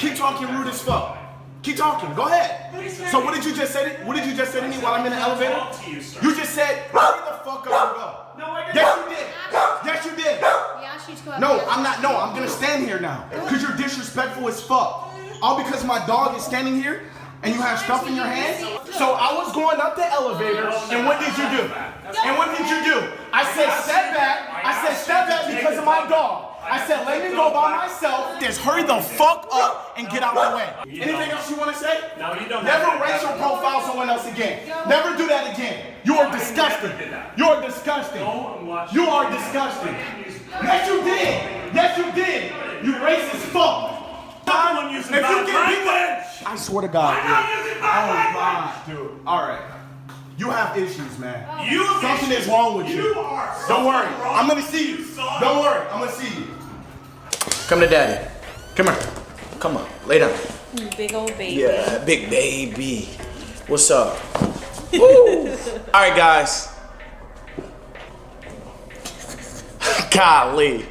Keep talking rude as fuck. Keep talking. Go ahead. So what did you just say? What did you just say to me while I'm in the elevator? You just said, hurry the fuck up and go. No, I didn't. Yes, you did. Yes, you did. We asked you to go up. No, I'm not. No, I'm gonna stand here now because you're disrespectful as fuck. All because my dog is standing here and you have stuff in your hands. So I was going up the elevator, and what did you do? And what did you do? I said step back. I said step back because of my dog. I said, let me go by myself. Just hurry the fuck up and get out the way. Anything else you want to say? No, you don't. Never racial profile someone else again. Never do that again. You are disgusting. You are disgusting. You are disgusting. Yes, you did. Yes, you did. You racist fuck. If you get beat, I swear to God, dude. Oh God, dude. All right. You have issues, man. Something is wrong with you. Don't worry. I'm gonna see you. Don't worry. I'm gonna see you. Come to daddy. Come here. Come on. Lay down. Big old baby. Yeah, big baby. What's up? Woo. All right, guys. Golly.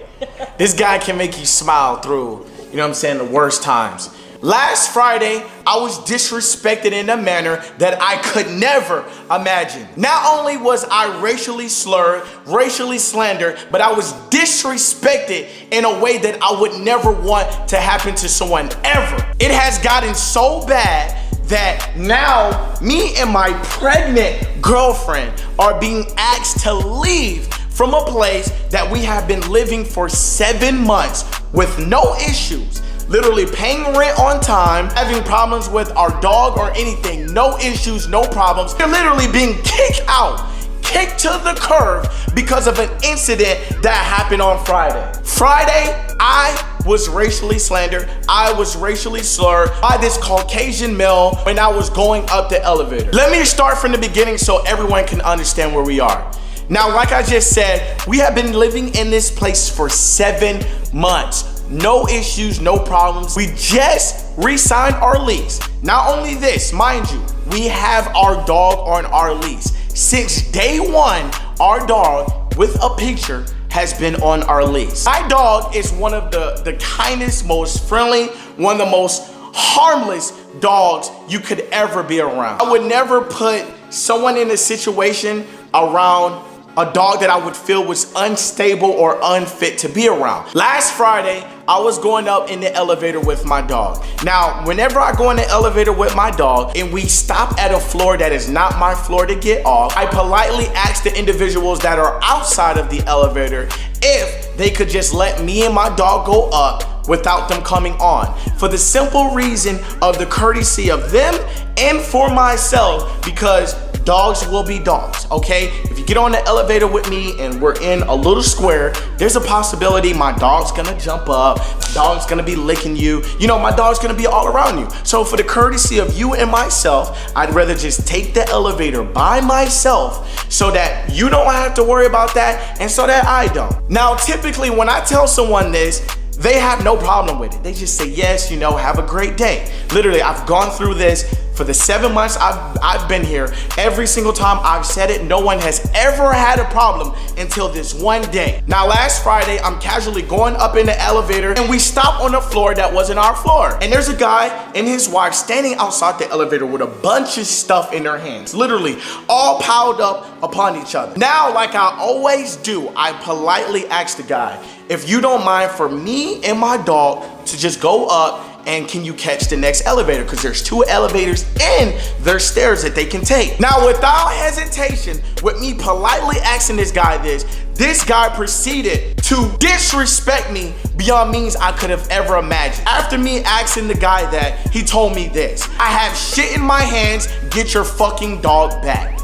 This guy can make you smile through, you know what I'm saying, the worst times. Last Friday, I was disrespected in a manner that I could never imagine. Not only was I racially slurred, racially slandered, but I was disrespected in a way that I would never want to happen to someone ever. It has gotten so bad that now me and my pregnant girlfriend are being asked to leave from a place that we have been living for 7 months with no issues. Literally paying rent on time, having problems with our dog or anything, no issues, no problems. They're literally being kicked out, kicked to the curb because of an incident that happened on Friday. Friday, I was racially slandered, I was racially slurred by this Caucasian male when I was going up the elevator. Let me start from the beginning so everyone can understand where we are. Now, like I just said, we have been living in this place for 7 months. No issues, no problems. We just re-signed our lease. Not only this, mind you, we have our dog on our lease. Since day one, our dog with a picture has been on our lease. My dog is one of the kindest, most friendly, one of the most harmless dogs you could ever be around. I would never put someone in a situation around a dog that I would feel was unstable or unfit to be around. Last Friday, I was going up in the elevator with my dog. Now, whenever I go in the elevator with my dog and we stop at a floor that is not my floor to get off, I politely ask the individuals that are outside of the elevator if they could just let me and my dog go up without them coming on, for the simple reason of the courtesy of them and for myself, because dogs will be dogs, okay? If you get on the elevator with me and we're in a little square, there's a possibility my dog's gonna jump up, my dog's gonna be licking you, you know, my dog's gonna be all around you. So for the courtesy of you and myself, I'd rather just take the elevator by myself so that you don't have to worry about that and so that I don't. Now, typically when I tell someone this, they have no problem with it. They just say, yes, you know, have a great day. Literally, I've gone through this for the 7 months I've been here. Every single time I've said it, no one has ever had a problem until this one day. Now, last Friday, I'm casually going up in the elevator and we stop on a floor that wasn't our floor. And there's a guy and his wife standing outside the elevator with a bunch of stuff in their hands, literally all piled up upon each other. Now, like I always do, I politely ask the guy, if you don't mind for me and my dog to just go up, and can you catch the next elevator? Because there's 2 elevators and there's stairs that they can take. Now, without hesitation, with me politely asking this guy this guy proceeded to disrespect me beyond means I could have ever imagined. After me asking the guy that, he told me this: I have shit in my hands, get your fucking dog back.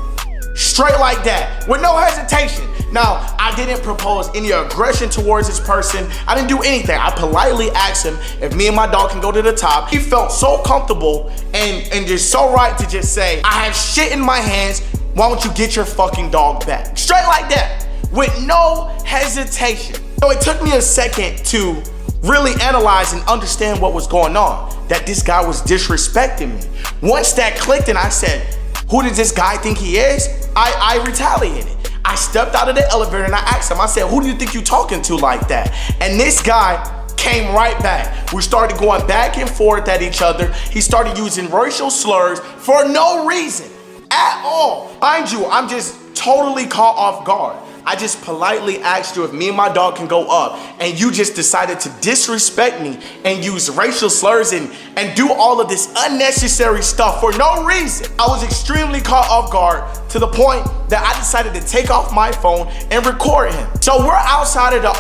Straight like that, with no hesitation. Now, I didn't propose any aggression towards this person. I didn't do anything. I politely asked him if me and my dog can go to the top. He felt so comfortable and just so right to just say, I have shit in my hands, why don't you get your fucking dog back? Straight like that, with no hesitation. So it took me a second to really analyze and understand what was going on, that this guy was disrespecting me. Once that clicked and I said, who does this guy think he is? I retaliated. I stepped out of the elevator and I asked him, I said, who do you think you talking to like that? And this guy came right back. We started going back and forth at each other. He started using racial slurs for no reason at all. Mind you, I'm just totally caught off guard. I just politely asked you if me and my dog can go up, and you just decided to disrespect me and use racial slurs and do all of this unnecessary stuff for no reason. I was extremely caught off guard to the point that I decided to take off my phone and record him. So we're outside of the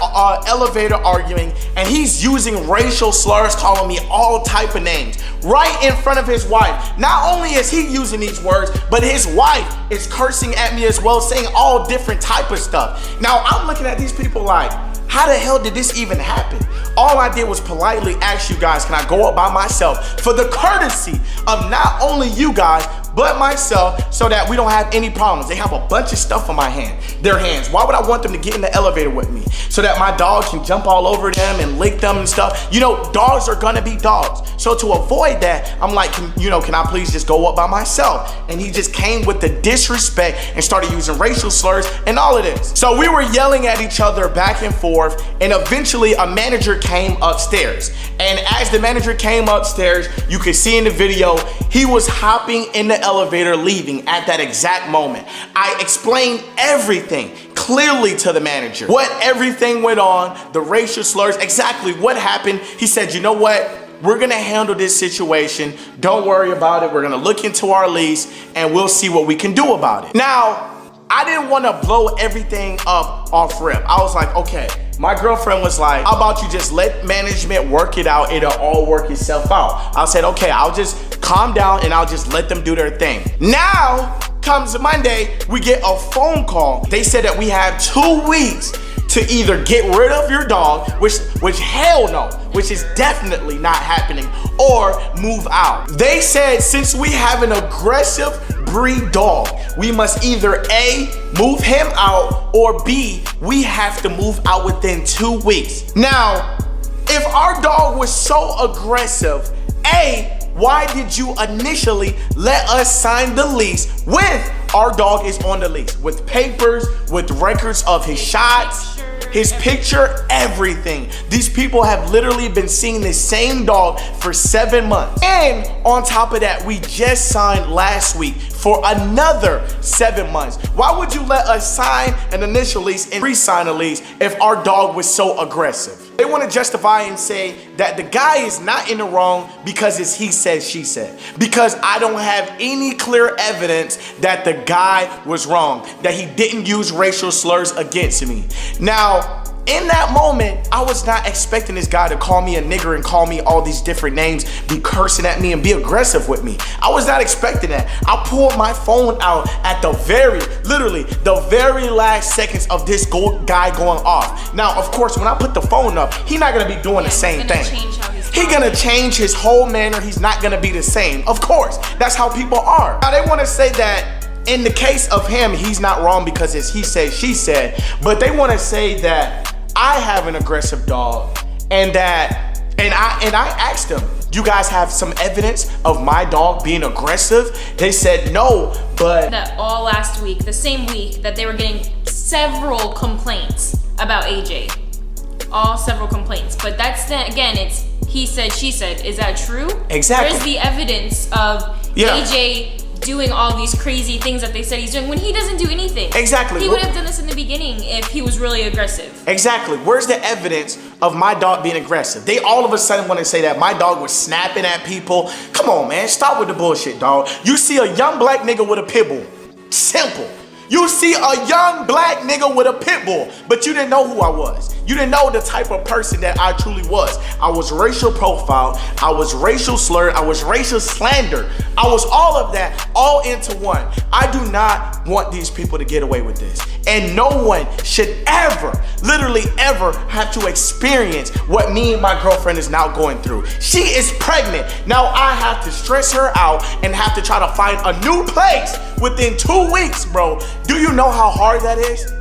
elevator arguing, and he's using racial slurs, calling me all type of names right in front of his wife. Not only is he using these words, but his wife is cursing at me as well, saying all different type of stuff. Now I'm looking at these people like, how the hell did this even happen? All I did was politely ask you guys, can I go up by myself for the courtesy of not only you guys, but myself, so that we don't have any problems. They have a bunch of stuff on their hands. Why would I want them to get in the elevator with me? So that my dog can jump all over them and lick them and stuff. You know, dogs are gonna be dogs. So to avoid that, I'm like, can I please just go up by myself? And he just came with the disrespect and started using racial slurs and all of this. So we were yelling at each other back and forth, and eventually a manager came upstairs. And as the manager came upstairs, you could see in the video, he was hopping in the elevator leaving at that exact moment. I explained everything clearly to the manager, what everything went on, the racial slurs, exactly what happened. He said, you know what? We're gonna handle this situation. Don't worry about it. We're gonna look into our lease and we'll see what we can do about it. Now, I didn't wanna blow everything up off rip. I was like, okay. My girlfriend was like, how about you just let management work it out? It'll all work itself out. I said, okay, I'll just calm down and I'll just let them do their thing. Now, comes Monday, we get a phone call. They said that we have 2 weeks to either get rid of your dog, which hell no, which is definitely not happening, or move out. They said since we have an aggressive breed dog, we must either A, move him out, or B, we have to move out within 2 weeks. Now, if our dog was so aggressive, A, why did you initially let us sign the lease with our dog is on the lease, with papers, with records of his shots, his picture, everything. These people have literally been seeing the same dog for 7 months. And on top of that, we just signed last week for another 7 months. Why would you let us sign an initial lease and re-sign a lease if our dog was so aggressive? They want to justify and say that the guy is not in the wrong because it's he said, she said. Because I don't have any clear evidence that the guy was wrong, that he didn't use racial slurs against me. Now, in that moment, I was not expecting this guy to call me a nigger and call me all these different names, be cursing at me and be aggressive with me. I was not expecting that. I pulled my phone out at literally the very last seconds of this guy going off. Now, of course, when I put the phone up, he's not gonna be doing the same thing. He's gonna change his whole manner. He's not gonna be the same. Of course, that's how people are. Now, they wanna say that in the case of him, he's not wrong because it's he said, she said, but they wanna say that I have an aggressive dog, and I asked them, you guys have some evidence of my dog being aggressive? They said no, but that all last week, the same week that they were getting several complaints about AJ, several complaints. But that's again, it's he said, she said. Is that true? Exactly. Where's the evidence of AJ doing all these crazy things that they said he's doing when he doesn't do anything? Exactly. He would have done this in the beginning if he was really aggressive. Exactly. Where's the evidence of my dog being aggressive? They all of a sudden want to say that my dog was snapping at people. Come on, man. Stop with the bullshit, dog. You see a young black nigga with a pit bull. Simple. You see a young black nigga with a pit bull, but you didn't know who I was. You didn't know the type of person that I truly was. I was racial profiled, I was racial slurred, I was racial slandered. I was all of that, all into one. I do not want these people to get away with this. And no one should ever, literally ever, have to experience what me and my girlfriend is now going through. She is pregnant. Now I have to stress her out and have to try to find a new place within 2 weeks, bro. Do you know how hard that is?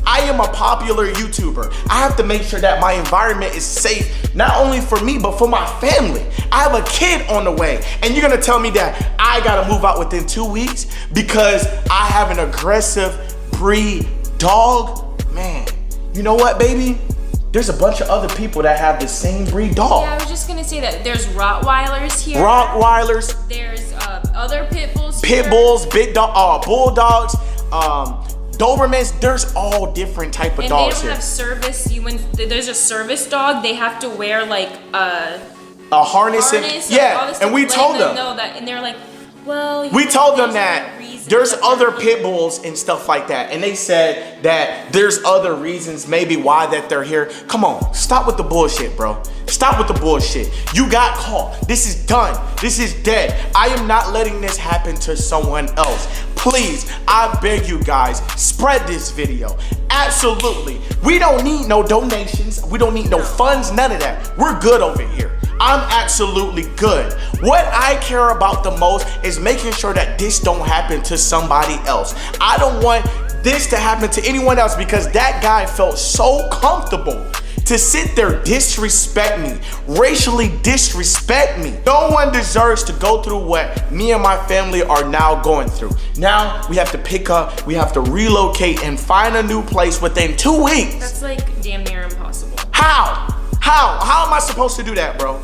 I am a popular YouTuber. I have to make sure that my environment is safe, not only for me, but for my family. I have a kid on the way, and you're gonna tell me that I gotta move out within 2 weeks because I have an aggressive breed dog? Man, you know what, baby? there's a bunch of other people that have the same breed dog. Yeah, I was just gonna say that there's Rottweilers here. Rottweilers. There's other pit bulls Pit here. bulls, bulldogs, Dobermans. There's all different type of And dogs they don't here. have service. When there's a service dog, they have to wear like A harness. harness. And, and all yeah, this and stuff, we letting told them them. know that, and they're like, well, We told them there's that no reason there's that other they're pit here. bulls and stuff like that. And they said that there's other reasons maybe why that they're here. Come on, stop with the bullshit, bro. Stop with the bullshit. You got caught. This is done. This is dead. I am not letting this happen to someone else. Please, I beg you guys, spread this video. Absolutely. We don't need no donations. We don't need no funds, none of that. We're good over here. I'm absolutely good. What I care about the most is making sure that this don't happen to somebody else. I don't want this to happen to anyone else because that guy felt so comfortable to sit there, disrespect me, racially disrespect me. No one deserves to go through what me and my family are now going through. Now we have to pick up, we have to relocate and find a new place within 2 weeks. That's like damn near impossible. How? How am I supposed to do that, bro?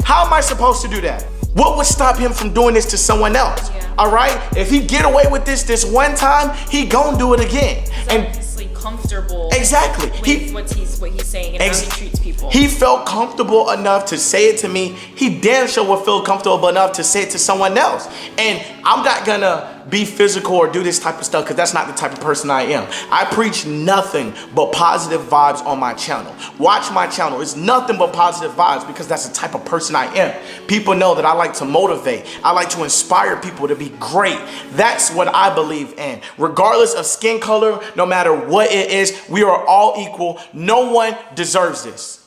How am I supposed to do that? What would stop him from doing this to someone else? Yeah. All right? If he get away with this one time, he gon' do it again. He's And obviously comfortable. exactly. With what he's saying and how he treats people. He felt comfortable enough to say it to me. He damn sure would feel comfortable enough to say it to someone else. And I'm not gonna be physical or do this type of stuff because that's not the type of person I am. I preach nothing but positive vibes on my channel. Watch my channel. It's nothing but positive vibes because that's the type of person I am. People know that I like to motivate. I like to inspire people to be great. That's what I believe in. Regardless of skin color, no matter what it is, we are all equal. No one deserves this.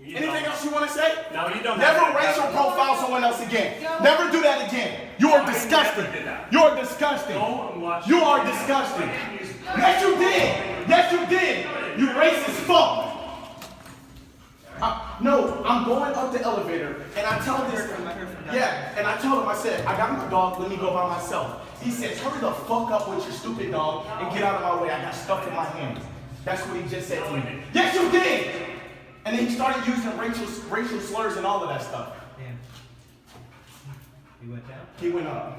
Anything else you want to say? No, you don't. Never racial profile someone else again. Never do that again. You are disgusting. You are disgusting. You are disgusting. Yes, you did. Yes, you did. You racist fuck. No, I'm going up the elevator and I tell this. Yeah, and I told him, I said, I got my dog, let me go by myself. He says, hurry the fuck up with your stupid dog and get out of my way. I got stuff in my hands. That's what he just said to me. Yes, you did. And then he started using racial slurs and all of that stuff. Damn. He went down? He went up.